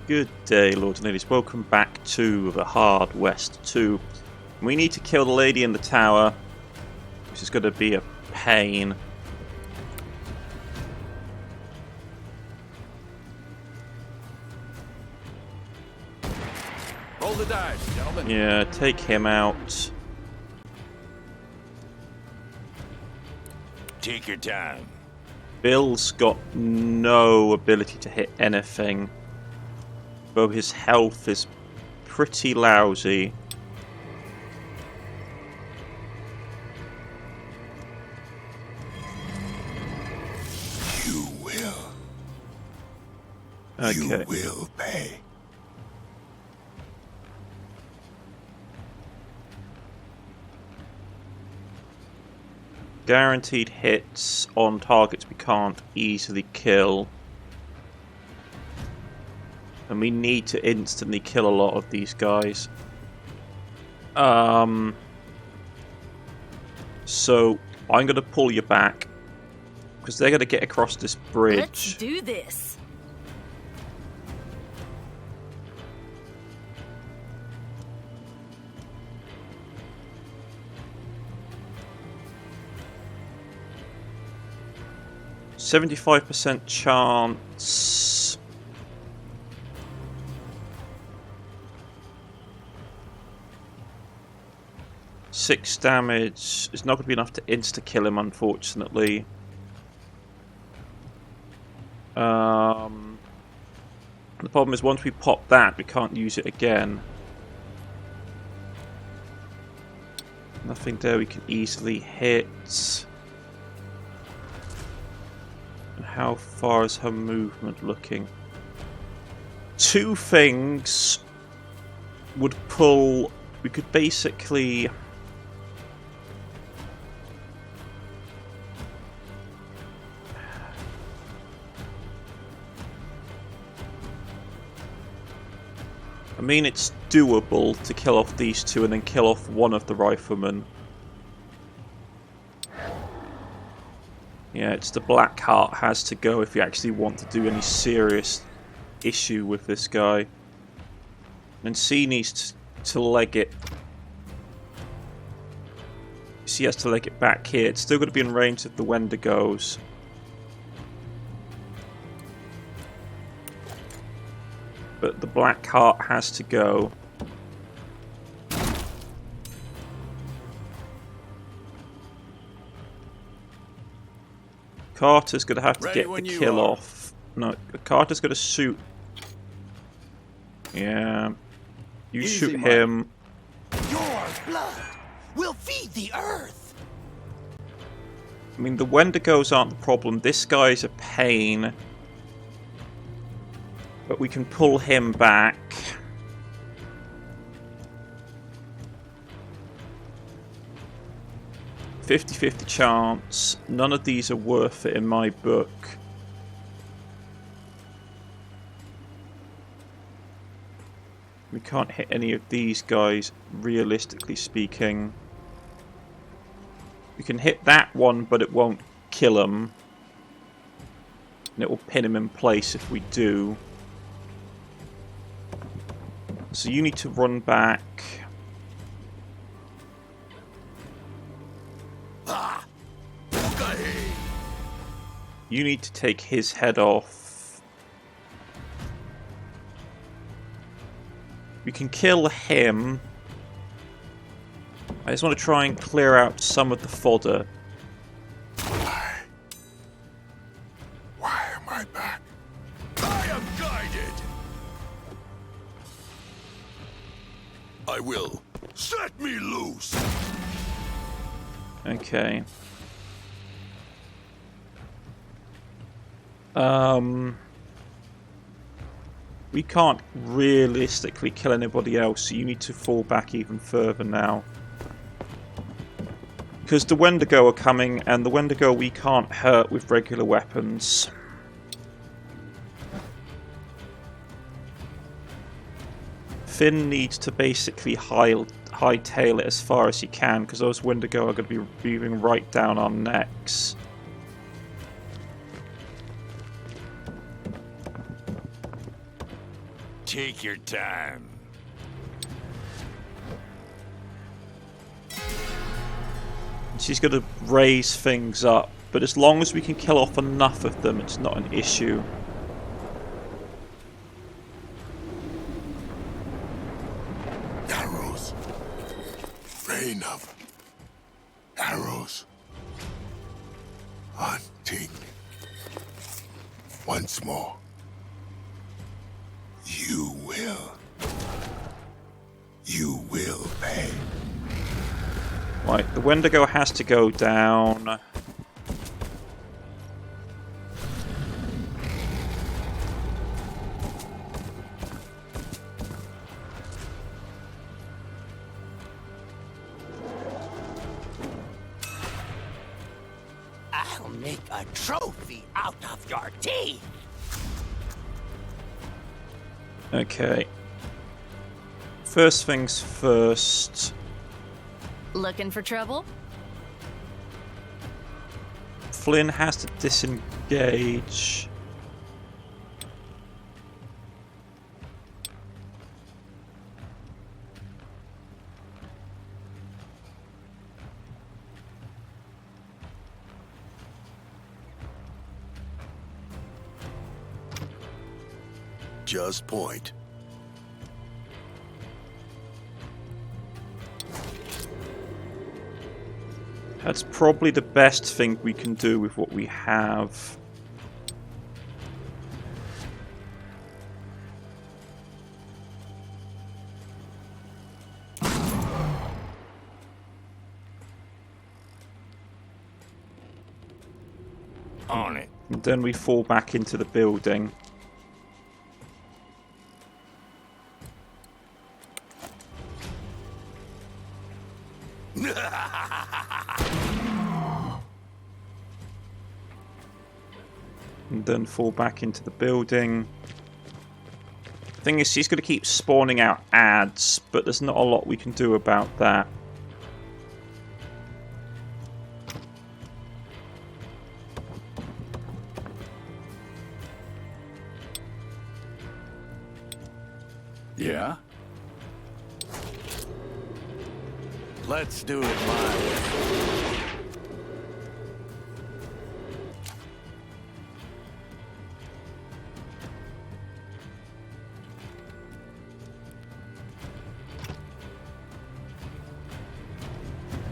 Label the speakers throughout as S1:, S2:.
S1: Good day, lords and ladies. Welcome back to the Hard West 2. We need to kill the lady in the tower, which is going to be a pain.
S2: Roll the dice, gentlemen.
S1: Yeah, take him out.
S2: Take your time.
S1: Bill's got no ability to hit anything, though his health is pretty lousy.
S2: You will.
S1: Okay.
S2: You will pay.
S1: Guaranteed hits on targets we can't easily kill. And we need to instantly kill a lot of these guys. So I'm going to pull you back because they're going to get across this bridge.
S3: Let's do this.
S1: %75% chance. Six damage. It's not going to be enough to insta-kill him, unfortunately. The problem is once we pop that, we can't use it again. Nothing there we can easily hit. And how far is her movement looking? Two things would pull... We could basically... I mean, it's doable to kill off these two and then kill off one of the riflemen. Yeah, it's the Black Heart has to go if you actually want to do any serious issue with this guy. And C needs to leg it. C has to leg it back here. It's still going to be in range of the Wendigos. But the Black Heart has to go. Carter's going to have to get the kill off. No, Carter's going to shoot. Yeah. You shoot him.
S4: Your blood will feed the earth.
S1: I mean, the Wendigos aren't the problem. This guy's a pain. But we can pull him back. .50-50 chance. None of these are worth it in my book. We can't hit any of these guys, realistically speaking. We can hit that one, but it won't kill him. And it will pin him in place if we do. So you need to run back. You need to take his head off. We can kill him. I just want to try and clear out some of the fodder.
S2: Why am I back? I am guided. I will. Set me loose.
S1: Okay. We can't realistically kill anybody else, so you need to fall back even further now. Because the Wendigo are coming, and the Wendigo we can't hurt with regular weapons. Flynn needs to basically hightail it as far as he can, because those Wendigo are going to be moving right down our necks.
S2: Take your time.
S1: She's going to raise things up, but as long as we can kill off enough of them, it's not an issue.
S2: Arrows. Rain of arrows. Hunting. Once more. You will. You will pay.
S1: Right, the Wendigo has to go down.
S4: I'll make a trophy out of your teeth.
S1: Okay. First things first.
S3: Looking for trouble?
S1: Flynn has to disengage.
S2: Just point.
S1: That's probably the best thing we can do with what we have.
S2: On it.
S1: And then we fall back into the building. And then fall back into the building. Thing is, she's going to keep spawning out ads, but there's not a lot we can do about that.
S5: Yeah? Let's do it my way.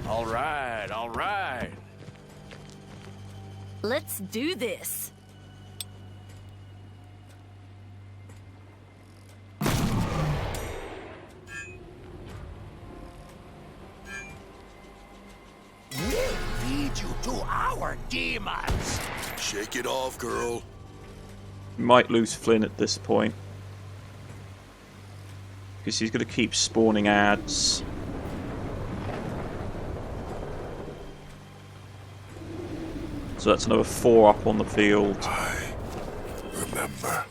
S5: All right, all right.
S3: Let's do this.
S4: We'll feed you to our demons.
S2: Shake it off, girl.
S1: We might lose Flynn at this point. Because he's going to keep spawning ads. So that's another 4 up on the field.
S2: I remember.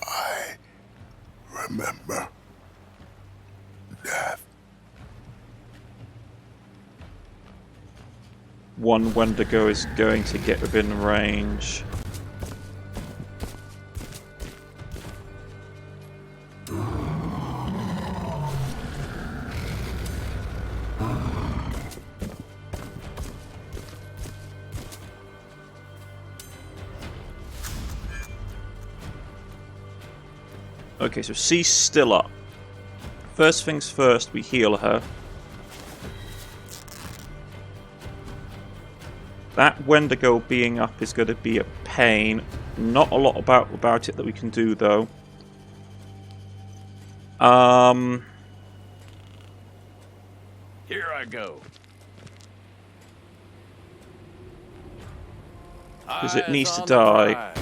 S2: I remember death.
S1: One Wendigo is going to get within range. Okay, so she's still up. First things first, we heal her. That Wendigo being up is going to be a pain. Not a lot about it that we can do, though.
S5: Here I go.
S1: Because it
S5: Eyes
S1: needs to
S5: on the
S1: die.
S5: prize.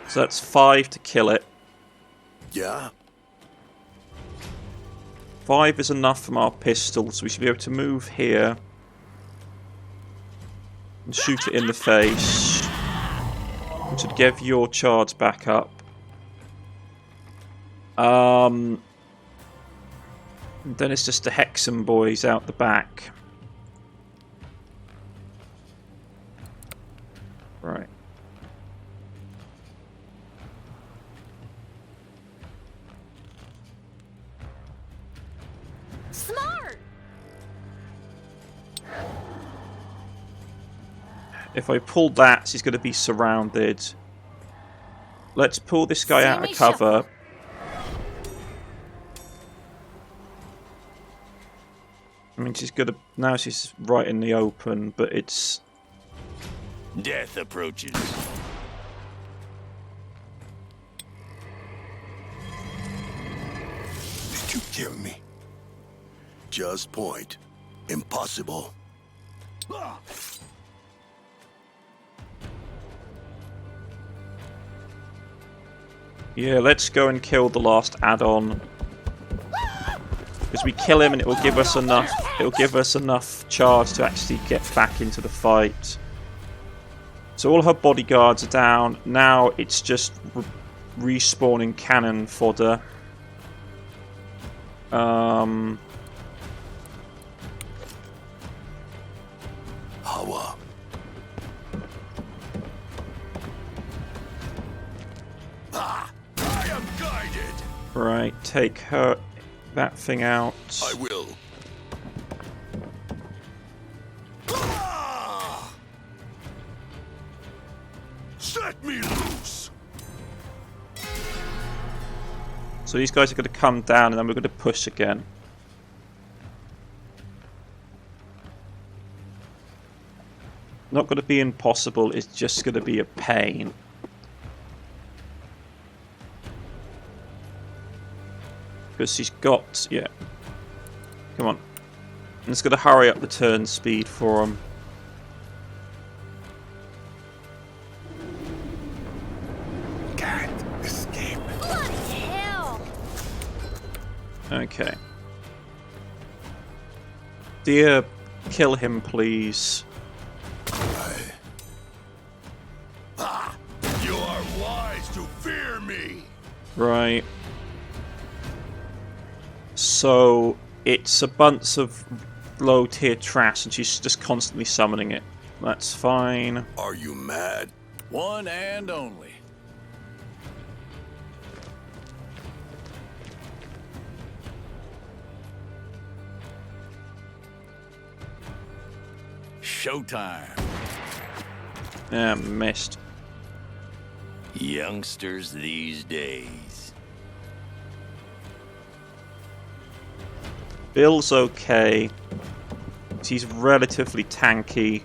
S1: So that's 5 to kill it.
S2: Yeah?
S1: 5 is enough from our pistol, so we should be able to move here. And shoot it in the face. Which would give your charge back up. Then it's just the Hexen boys out the back. Right. If I pull that, he's going to be surrounded. Let's pull this guy out of cover. I mean, she's gonna now. She's right in the open, but it's
S5: Death approaches.
S2: Did you kill me? Just point. Impossible.
S1: yeah. Let's go and kill the last add-on. Because we kill him and it will give us enough. It will give us enough charge to actually get back into the fight. So all her bodyguards are down. Now it's just respawning cannon fodder.
S2: Hawa. I am guided.
S1: Right, take that thing out.
S2: I will. Set me loose.
S1: So these guys are going to come down, and then we're going to push again. Not going to be impossible. It's just going to be a pain. Because she's got... yeah. Come on. And it's going to hurry up the turn speed for him.
S2: Can't escape.
S3: Bloody hell!
S1: Okay. Dear, kill him, please.
S2: You are wise to fear me.
S1: Right. So it's a bunch of low tier trash and she's just constantly summoning it. That's fine.
S2: Are you mad?
S5: One and only. Showtime.
S1: Yeah, missed.
S5: Youngsters these days.
S1: Bill's okay. He's relatively tanky.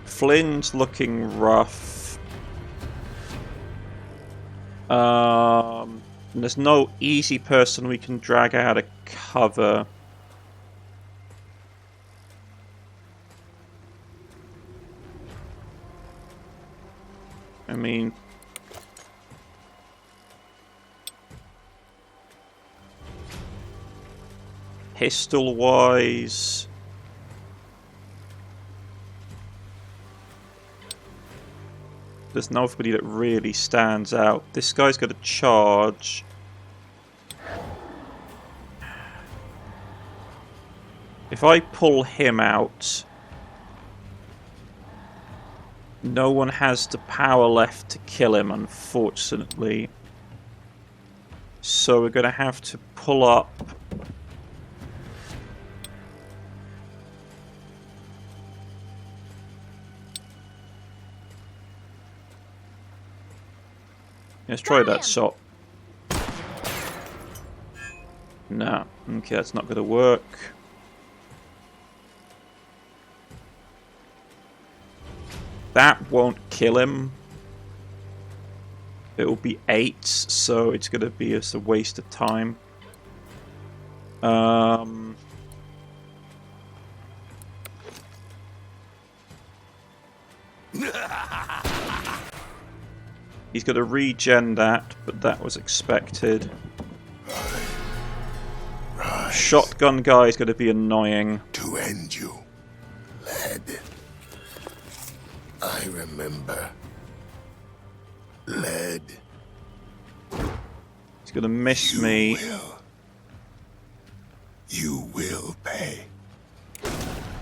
S1: Flynn's looking rough. There's no easy person we can drag out of cover. I mean, pistol-wise, there's nobody that really stands out. This guy's got a charge. If I pull him out, no one has the power left to kill him, unfortunately. So we're going to have to pull up. Let's try that shot. No. Okay, that's not going to work. That won't kill him. It'll be 8, so it's going to be just a waste of time. He's going to regen that, but that was expected. Shotgun guy is going to be annoying.
S2: To end you, lad. I remember. Lead.
S1: He's going to miss me.
S2: You will pay.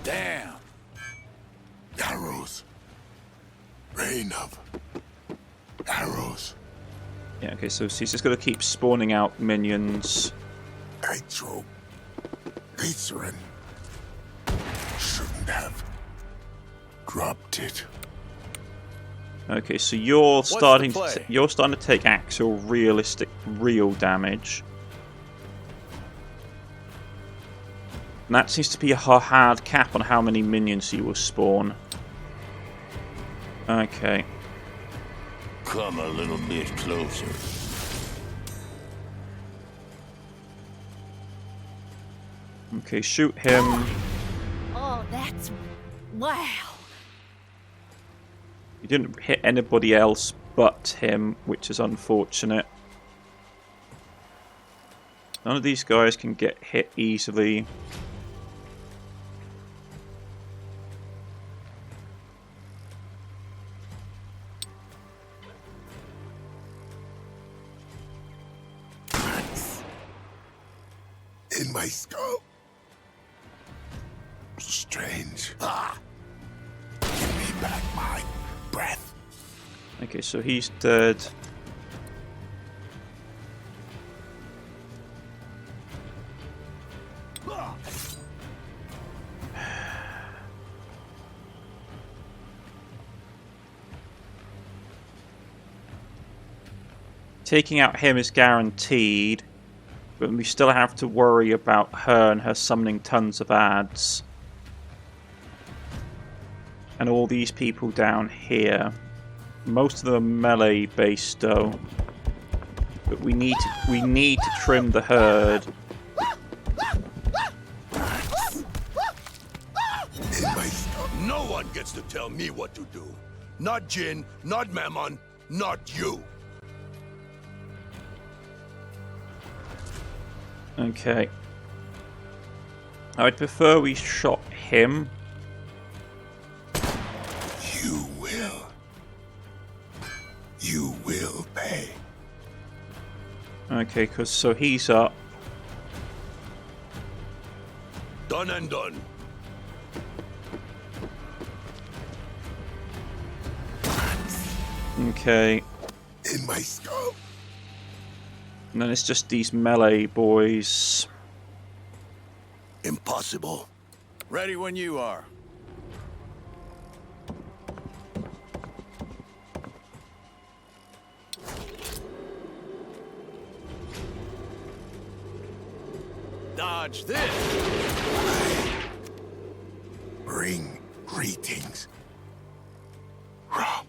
S5: Damn.
S2: Arrows. Rain of arrows.
S1: Yeah, okay, so he's just going to keep spawning out minions.
S2: nitro. Glycerin. Shouldn't have dropped it.
S1: Okay, so you're starting
S5: the play?
S1: you're starting to take actual realistic real damage. And that seems to be a hard cap on how many minions you will spawn. Okay.
S5: Come a little bit closer.
S1: Okay, shoot him.
S3: Oh, that's... wow.
S1: You didn't hit anybody else but him, which is unfortunate. None of these guys can get hit easily.
S2: In my skull. Strange. Ah! Give me back my breath.
S1: Okay, so he's dead. Taking out him is guaranteed, but we still have to worry about her and her summoning tons of ads. And all these people down here. Most of them are melee based though. But we need to trim the herd.
S2: In my skull.
S6: No one gets to tell me what to do. Not Jin, not Mammon, not you.
S1: Okay. I'd prefer we shot him.
S2: You will. You will pay.
S1: Okay, cause so he's up.
S6: Done and done.
S1: Okay.
S2: In my skull.
S1: And then it's just these melee boys.
S6: Impossible.
S5: Ready when you are. Dodge this.
S2: Bring greetings. Rob.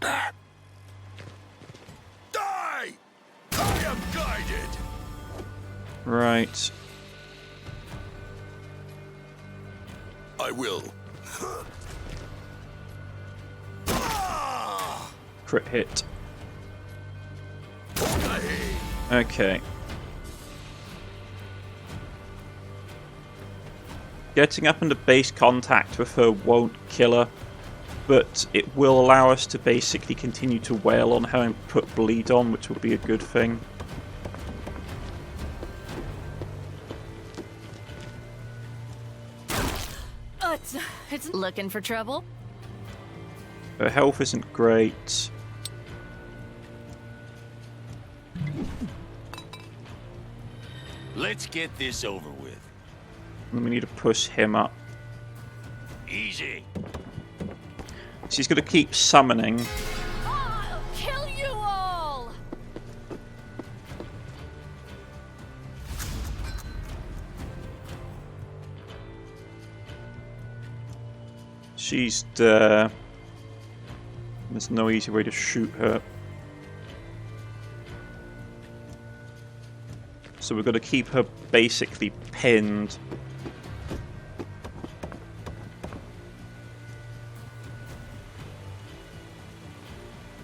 S2: That.
S6: Die! I am guided.
S1: Right.
S6: I will.
S1: Crit hit.
S6: Okay.
S1: Okay. Getting up into base contact with her won't kill her, but it will allow us to basically continue to wail on her and put bleed on, which will be a good thing.
S3: It's looking for trouble.
S1: Her health isn't great.
S5: Let's get this over with.
S1: And we need to push him up.
S5: Easy.
S1: She's going to keep summoning.
S3: I'll kill you all!
S1: She's there. There's no easy way to shoot her. So we're going to keep her basically pinned.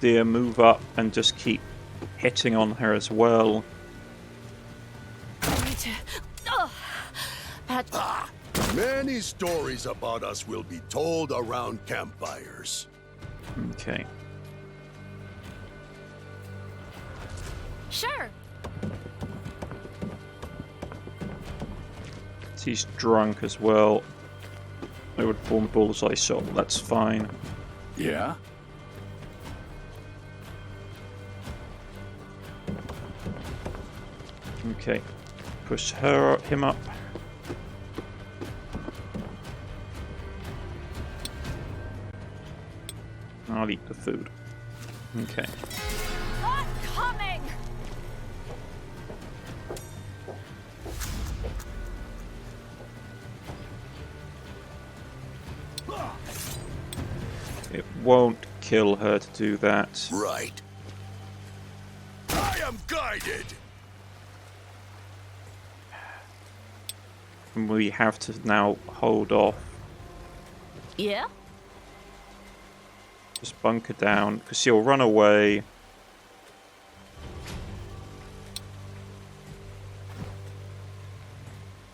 S1: Deer, move up and just keep hitting on her as well.
S3: I need to... Oh,
S6: Many stories about us will be told around campfires.
S1: Okay.
S3: sure.
S1: He's drunk as well. I would form bullseye shot, that's fine.
S5: Yeah?
S1: Okay. Push him up. I'll eat the food. Okay.
S3: Not coming!
S1: It won't kill her to do that.
S6: Right. I am guided.
S1: And we have to now hold off.
S3: Yeah?
S1: Just bunker down, because she'll run away.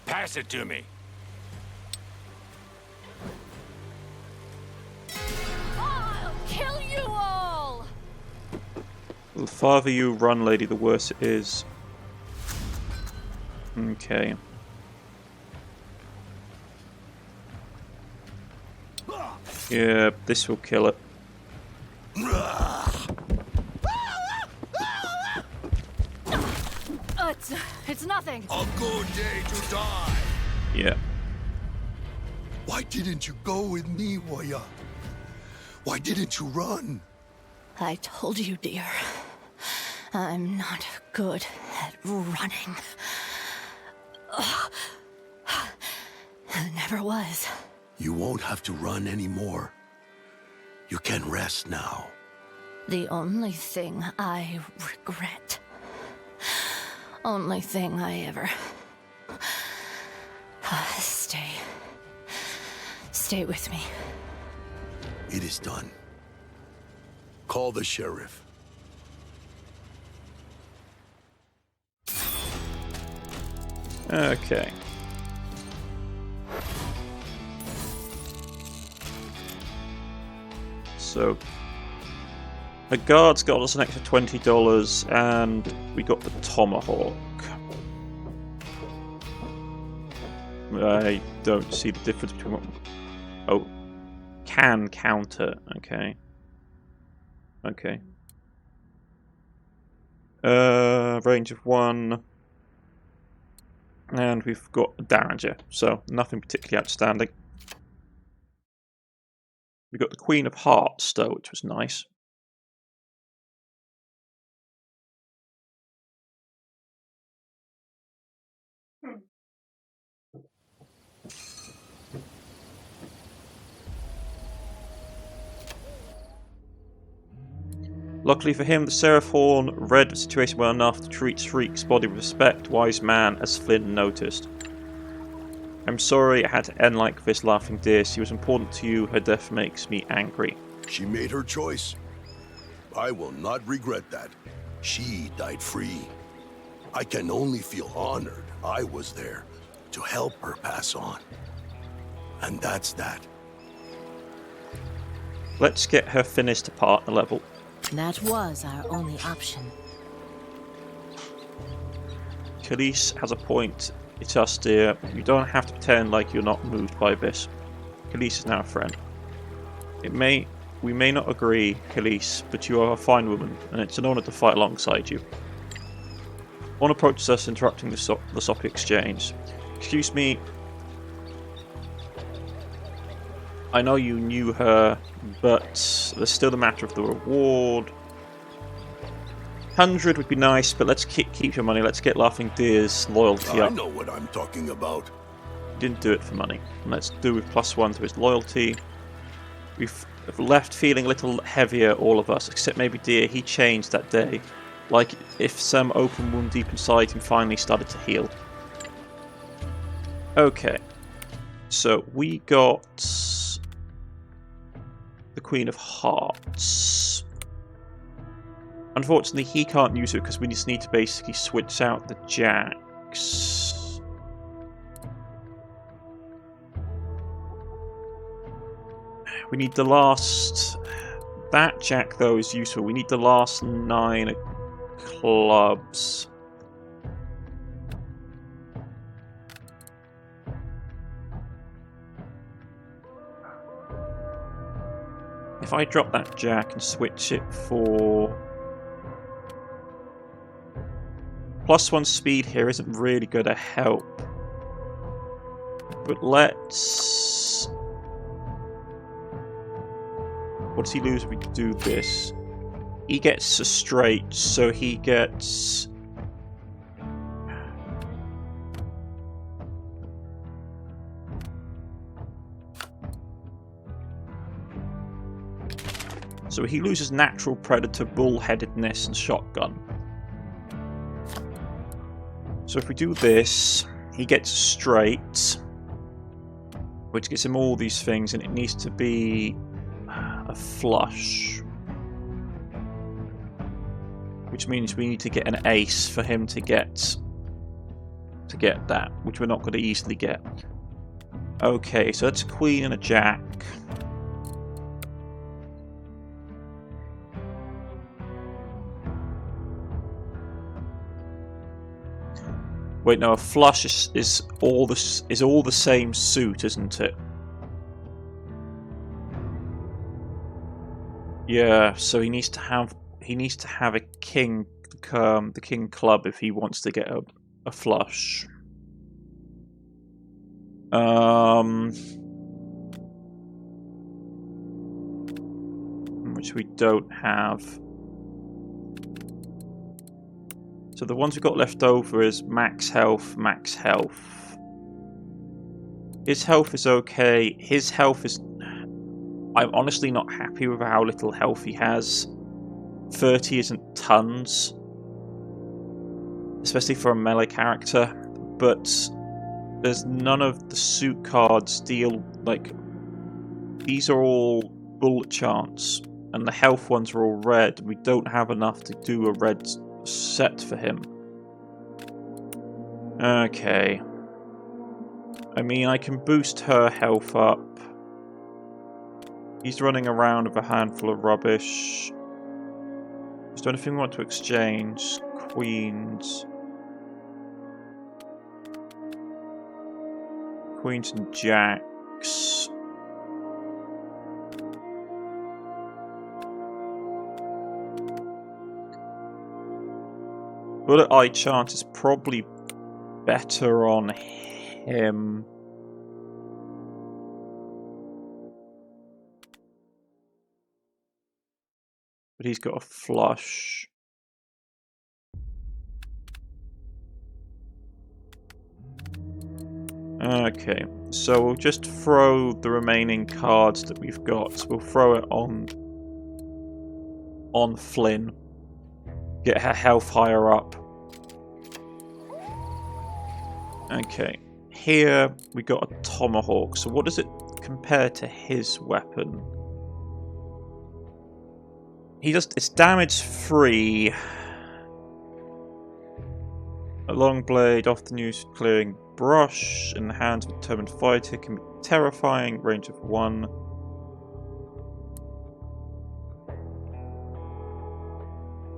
S5: Pass it to me.
S3: I'll kill you all!
S1: The farther you run, lady, the worse it is. Okay. Yeah, this will kill it.
S3: It's nothing.
S6: A good day to die.
S1: Yeah.
S6: Why didn't you go with me, Warrior? Why didn't you run?
S3: I told you, dear. I'm not good at running. Ugh. I never was.
S6: You won't have to run anymore. You can rest now.
S3: The only thing I regret. Only thing I ever... Stay with me.
S6: It is done. Call the sheriff.
S1: Okay. So, the guards got us an extra $20, and we got the tomahawk. I don't see the difference between what... Oh, can counter. Okay. Okay. Range of 1. And we've got a Derringer, so nothing particularly outstanding. We got the Queen of Hearts, though, which was nice. Luckily for him, the Seraph Horn read the situation well enough to treat Shriek's body with respect, wise man, as Flynn noticed. I'm sorry it had to end like this, Laughing Deer. She was important to you. Her death makes me angry.
S6: She made her choice. I will not regret that. She died free. I can only feel honored I was there to help her pass on. And that's that.
S1: Let's get her finished to partner level.
S7: That was our only option.
S1: Khalees has a point. It's us, dear. You don't have to pretend like you're not moved by this. Khalees is now a friend. We may not agree, Khalees, but you are a fine woman, and it's an honor to fight alongside you. One approaches us, interrupting the soppy exchange. Excuse me. I know you knew her, but there's still the matter of the reward. 100 would be nice, but let's keep your money. Let's get Laughing Deer's loyalty up.
S6: I know what I'm talking about.
S1: Didn't do it for money. And let's do with +1 to his loyalty. We've left feeling a little heavier, all of us, except maybe Deer. He changed that day. Like if some open wound deep inside him finally started to heal. Okay. So we got the Queen of Hearts. Unfortunately, he can't use it because we just need to basically switch out the jacks. We need the last... That jack, though, is useful. We need the last 9 clubs. If I drop that jack and switch it for +1 speed here isn't really going to help. But let's... What does he lose if we do this? He gets a straight, so he gets... So he loses natural predator, bullheadedness, and shotgun. So if we do this, he gets straight, which gets him all these things, and it needs to be a flush. Which means we need to get an ace for him to get that, which we're not going to easily get. Okay, so that's a queen and a jack. Wait, no, a flush is all the same suit, isn't it? Yeah, so he needs to have a king, the king club if he wants to get a flush. Which we don't have. So the ones we've got left over is max health, max health. His health is okay. His health is... I'm honestly not happy with how little health he has. 30 isn't tons. Especially for a melee character. But there's none of the suit cards deal... Like, these are all bullet chance. And the health ones are all red. We don't have enough to do a red set for him. Okay. I mean, I can boost her health up. He's running around with a handful of rubbish. Is there anything we want to exchange? Queens. Queens and jacks. Bullet eye chance is probably better on him. But he's got a flush. Okay, so we'll just throw the remaining cards that we've got. We'll throw it on Flynn. Get her health higher up. Okay, here we got a tomahawk. So what does it compare to his weapon? It's damage free. A long blade, often used for clearing brush in the hands of a determined fighter, can be terrifying. Range of 1.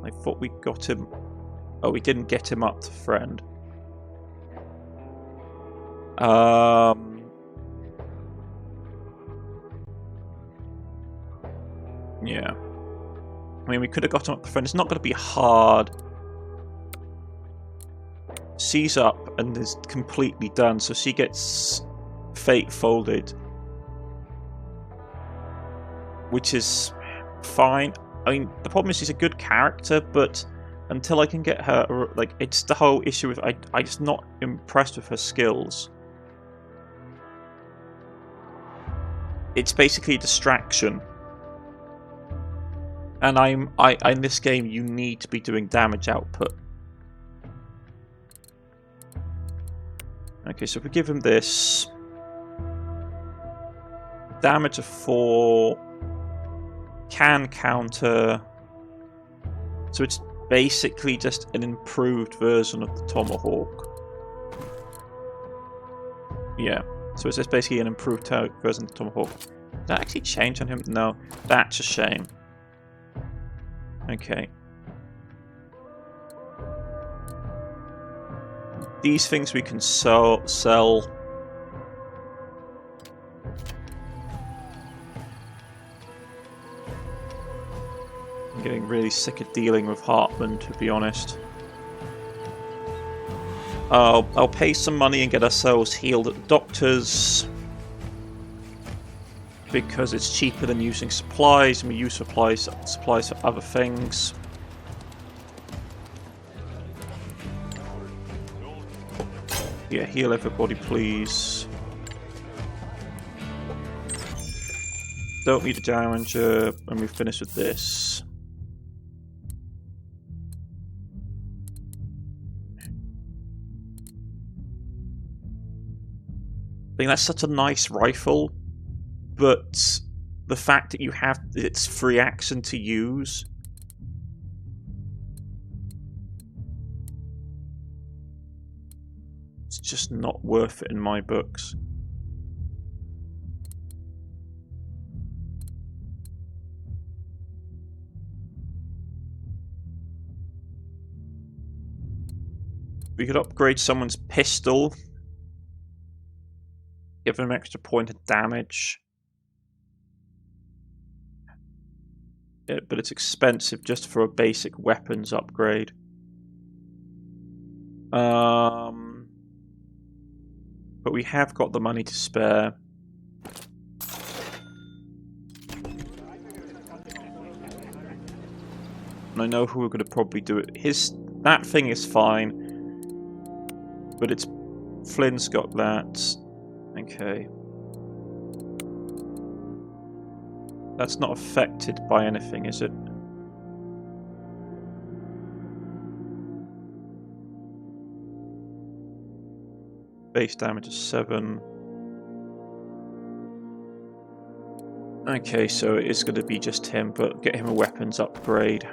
S1: I thought we got him. Oh, we didn't get him up to friend. Yeah. I mean, we could have got him up to friend. It's not going to be hard. She's up and is completely done, so she gets fate folded, which is fine. I mean, the problem is she's a good character, but until I can get her, like, it's the whole issue with I'm just not impressed with her skills. It's basically a distraction. And in this game, you need to be doing damage output. Okay, so if we give him this, damage of 4, can counter, so it's basically just an improved version of the tomahawk. Yeah, so it's just basically an improved version of the tomahawk. Did that actually change on him? No, that's a shame. Okay. These things we can sell. I'm getting really sick of dealing with Hartman, to be honest. I'll pay some money and get ourselves healed at the doctor's. Because it's cheaper than using supplies, and we use supplies for other things. Yeah, heal everybody, please. Don't need a Derringer, and we've finished with this. I think that's such a nice rifle. But the fact that you have its free action to use, it's just not worth it in my books. We could upgrade someone's pistol, give them an extra point of damage. But it's expensive just for a basic weapons upgrade. But we have got the money to spare. And I know who we're going to probably do it. That thing is fine. But it's... Flynn's got that. Okay. That's not affected by anything, is it? Base damage is 7. Okay, so it is going to be just him, but get him a weapons upgrade.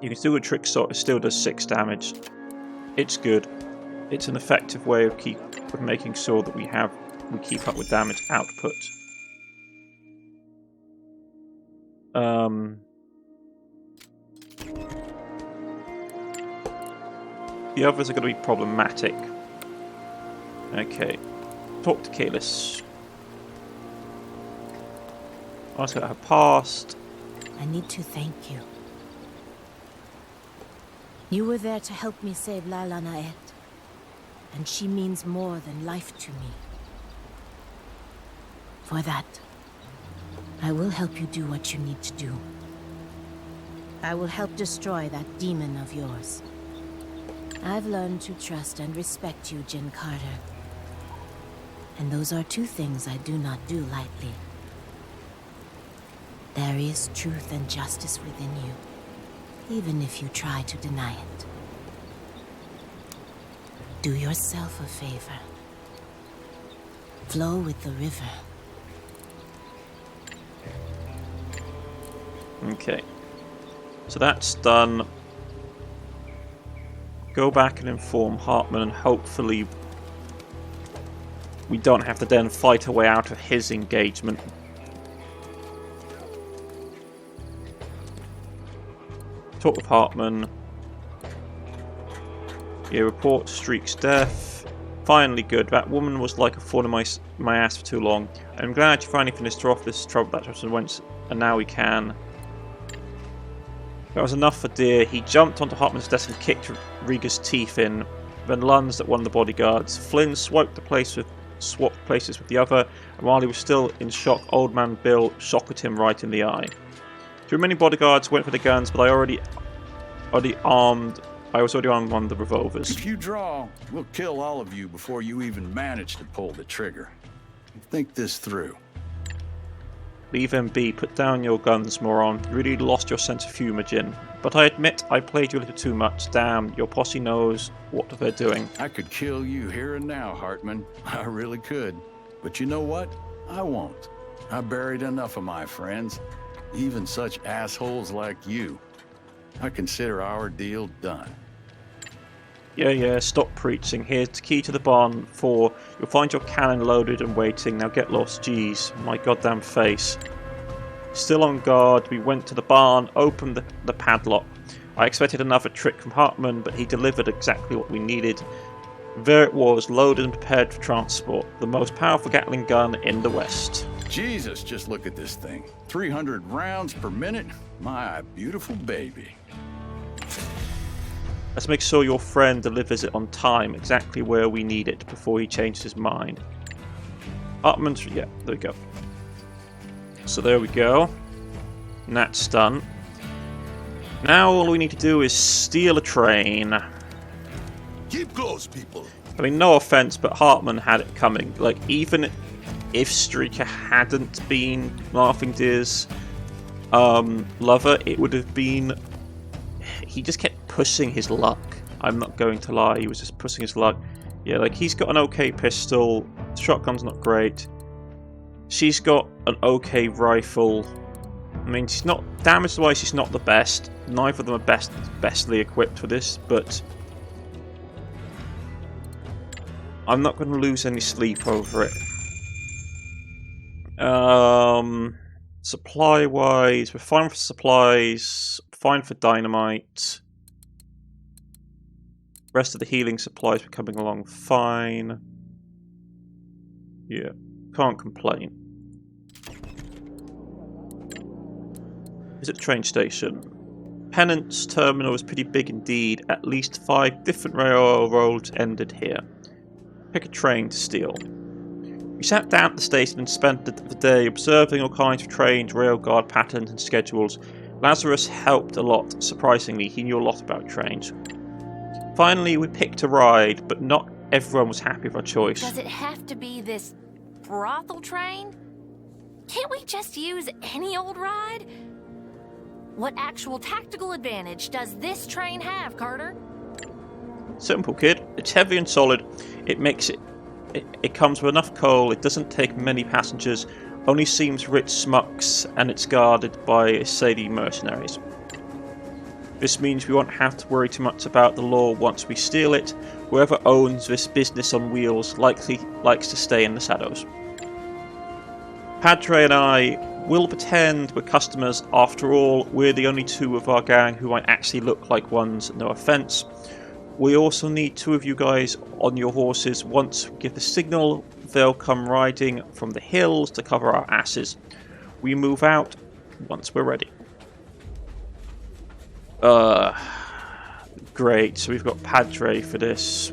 S1: You can still do a trick shot, it still does 6 damage. It's good. It's an effective way of making sure that we keep up with damage output. The others are going to be problematic. Okay. Talk to Kalis. Ask her her past.
S7: I need to thank you. You were there to help me save Lala Naet, and she means more than life to me. For that, I will help you do what you need to do. I will help destroy that demon of yours. I've learned to trust and respect you, Jin Carter. And those are 2 things I do not do lightly. There is truth and justice within you, even if you try to deny it. Do yourself a favor. Flow with the river.
S1: Okay. So that's done. Go back and inform Hartman, and hopefully we don't have to then fight our way out of his engagement. Talk with Hartman. Yeah, report Streak's death. Finally good. That woman was like a thorn in my ass for too long. I'm glad you finally finished her off this trouble that just went, and now we can. That was enough for Deer. He jumped onto Hartman's desk and kicked Riga's teeth in, then lunged at one of the bodyguards. Flynn swapped places with the other, and while he was still in shock, Old Man Bill shot him right in the eye. Too many bodyguards went for the guns, but I was already armed one of the revolvers.
S8: If you draw, we'll kill all of you before you even manage to pull the trigger. Think this through.
S1: Leave him be. Put down your guns, moron. You really lost your sense of humour, Jin. But I admit I played you a little too much. Damn, your posse knows what they're doing.
S8: I could kill you here and now, Hartman. I really could. But you know what? I won't. I buried enough of my friends. Even such assholes like you. I consider our deal done.
S1: Yeah, stop preaching. Here's the key to the barn 4. You'll find your cannon loaded and waiting. Now get lost. Jeez, my goddamn face. Still on guard, we went to the barn, opened the padlock. I expected another trick from Hartman, but he delivered exactly what we needed. There it was, loaded and prepared for transport. The most powerful Gatling gun in the West.
S8: Jesus, just look at this thing. 300 rounds per minute? My beautiful baby.
S1: Let's make sure your friend delivers it on time, exactly where we need it, before he changes his mind. Hartman's... yeah, there we go. So there we go. And that's done. Now all we need to do is steal a train.
S6: Keep close, people.
S1: I mean, no offense, but Hartman had it coming. Like, even if Streaker hadn't been Laughing Deer's lover, it would have been... he just kept pushing his luck. I'm not going to lie, he was just pushing his luck. Yeah, like, he's got an okay pistol. The shotgun's not great. She's got an okay rifle. I mean, she's not... damage-wise, she's not the best. Neither of them are bestly equipped for this, but... I'm not going to lose any sleep over it. Supply-wise, we're fine for supplies, fine for dynamite. Rest of the healing supplies are coming along fine. Yeah, can't complain. Visit train station. Pennant's terminal is pretty big indeed. At least 5 different railroads ended here. Pick a train to steal. We sat down at the station and spent the day observing all kinds of trains, railguard patterns and schedules. Lazarus helped a lot, surprisingly. He knew a lot about trains. Finally, we picked a ride, but not everyone was happy with our choice.
S9: Does it have to be this brothel train? Can't we just use any old ride? What actual tactical advantage does this train have, Carter?
S1: Simple, kid. It's heavy and solid. It makes it... It comes with enough coal, it doesn't take many passengers, only seems rich smucks, and it's guarded by Sadie mercenaries. This means we won't have to worry too much about the law once we steal it. Whoever owns this business on wheels likely likes to stay in the shadows. Padre and I will pretend we're customers. After all, we're the only 2 of our gang who might actually look like ones, no offense. We also need 2 of you guys on your horses. Once we give the signal, they'll come riding from the hills to cover our asses. We move out once we're ready. Great, so we've got Padre for this.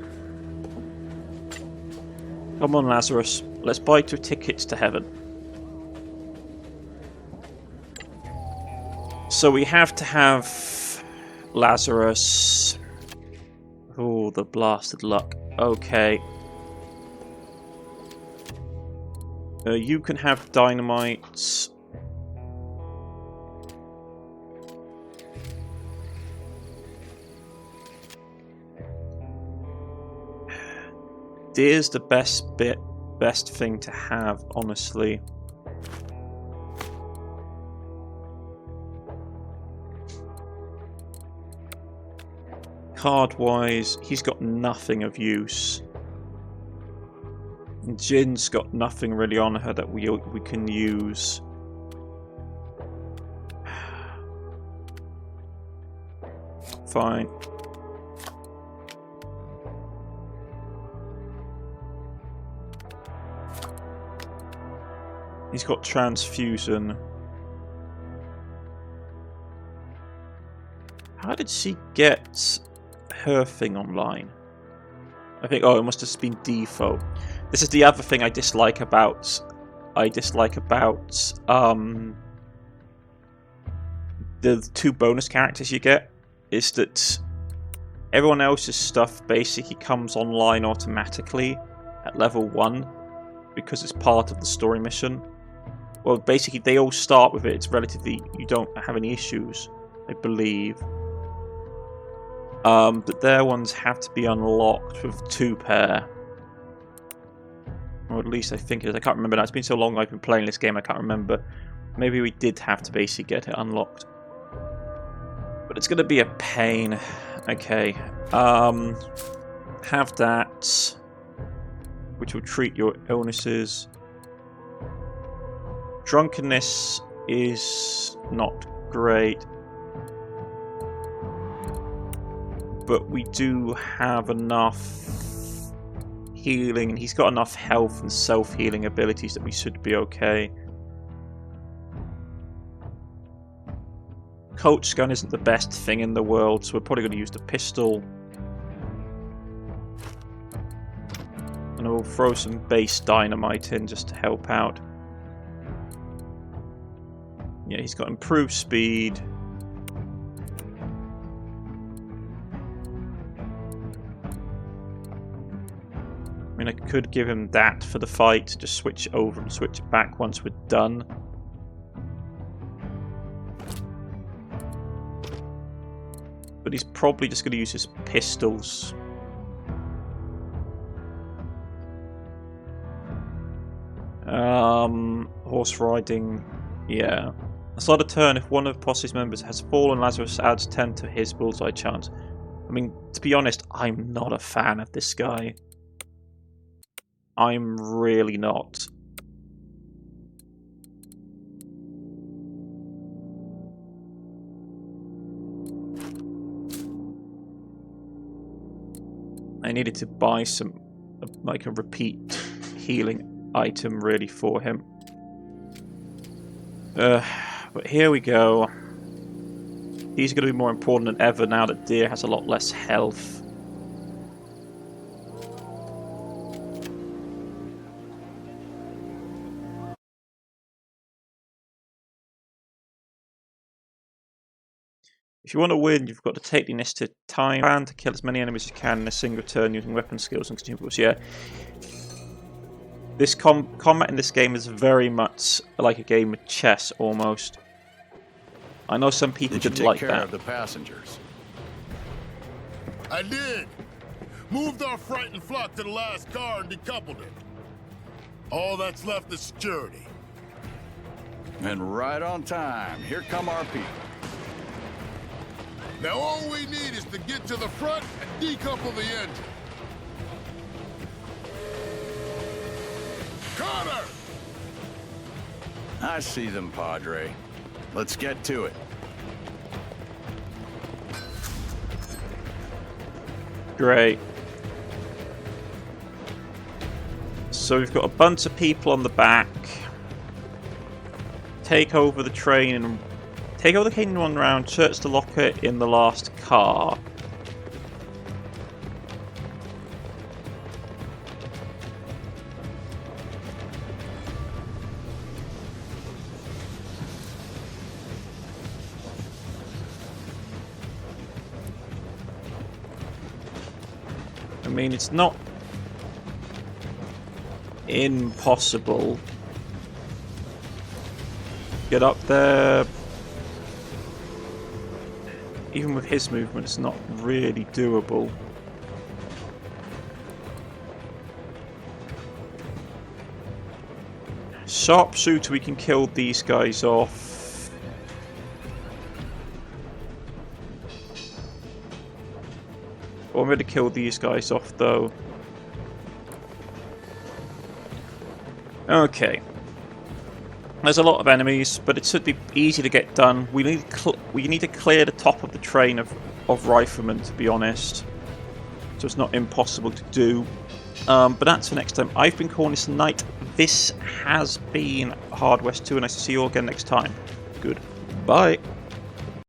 S1: Come on, Lazarus. Let's buy 2 tickets to heaven. So we have to have Lazarus... oh, the blasted luck. Okay. You can have dynamite. Deer's the best thing to have, honestly. Card-wise, he's got nothing of use. Jin's got nothing really on her that we can use. Fine. He's got transfusion. How did she get her thing online? I think, oh, it must have been Defo. This is the other thing I dislike about the 2 bonus characters you get, is that everyone else's stuff basically comes online automatically at level 1 because it's part of the story mission. Well, basically they all start with it. It's relatively, you don't have any issues, I believe. But their ones have to be unlocked with 2 pair. Or at least I think it is. I can't remember now. It's been so long I've been playing this game, I can't remember. Maybe we did have to basically get it unlocked. But it's going to be a pain. Okay. Have that. Which will treat your illnesses. Drunkenness is not great. But we do have enough healing, and he's got enough health and self-healing abilities that we should be okay. Coach gun isn't the best thing in the world, so we're probably going to use the pistol. And we'll throw some base dynamite in just to help out. Yeah, he's got improved speed. I mean, I could give him that for the fight, just switch over and switch it back once we're done. But he's probably just going to use his pistols. Horse riding, yeah. A start a turn if one of Posse's members has fallen, Lazarus adds 10 to his bullseye chance. I mean, to be honest, I'm not a fan of this guy. I'm really not. I needed to buy some, like a repeat healing item really for him. But here we go. These are going to be more important than ever now that Deer has a lot less health. If you want to win, you've got to take the initiative time and to kill as many enemies as you can in a single turn using weapon skills and consumables. Yeah. This combat in this game is very much like a game of chess, almost. I know some people didn't like that.
S8: Did you take care of the passengers?
S10: I did. Moved our frightened flock to the last car and decoupled it. All that's left is security.
S8: And right on time. Here come our people.
S10: Now all we need is to get to the front and decouple the engine. Connor!
S8: I see them, Padre. Let's get to it.
S1: Great. So we've got a bunch of people on the back. Take over the train and take over the train in one round. Search the locker in the last car. I mean, it's not impossible. Get up there. Even with his movement, it's not really doable. Sharpshooter, we can kill these guys off. I'm going to kill these guys off, though. Okay. There's a lot of enemies, but it should be easy to get done. We need to clear the top of the train of riflemen, to be honest. So it's not impossible to do. But that's for next time. I've been Cornish-Knight. This has been Hard West 2, and I shall see you all again next time. Goodbye.